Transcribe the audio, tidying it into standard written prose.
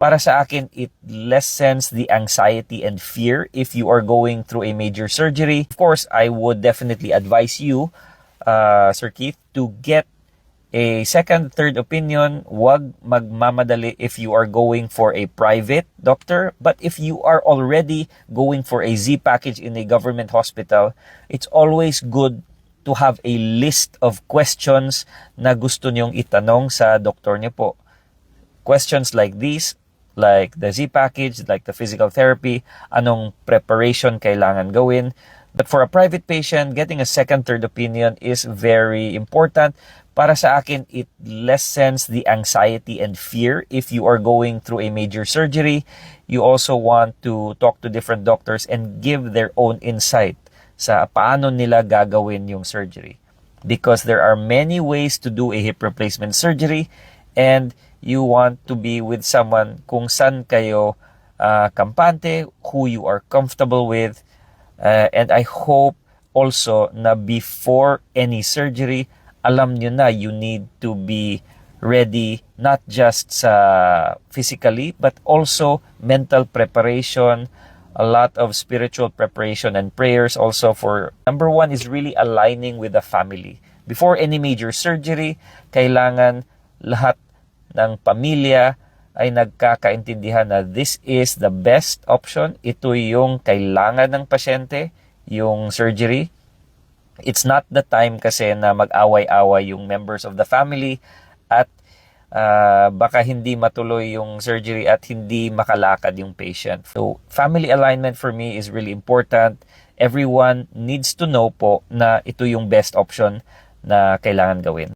Para sa akin, it lessens the anxiety and fear if you are going through a major surgery. Of course, I would definitely advise you, Sir Keith, to get a second, third opinion. Huwag magmamadali if you are going for a private doctor. But if you are already going for a Z package in a government hospital, it's always good to have a list of questions na gusto nyong itanong sa doktor niyo po. Questions like these, like the Z package, like the physical therapy, anong preparation kailangan gawin. But for a private patient, getting a second, third opinion is very important. Para sa akin, it lessens the anxiety and fear if you are going through a major surgery. You also want to talk to different doctors and give their own insight sa paano nila gagawin yung surgery. Because there are many ways to do a hip replacement surgery, and you want to be with someone kung saan kayo kampante, who you are comfortable with. And I hope also na before any surgery, alam nyo na you need to be ready not just sa physically but also mental preparation, a lot of spiritual preparation and prayers also for number one is really aligning with the family. Before any major surgery, kailangan lahat ng pamilya ay nagkakaintindihan na this is the best option. Ito yung kailangan ng pasyente, yung surgery. It's not the time kasi na mag-away-away yung members of the family at baka hindi matuloy yung surgery at hindi makalakad yung patient. So, family alignment for me is really important. Everyone needs to know po na ito yung best option na kailangan gawin.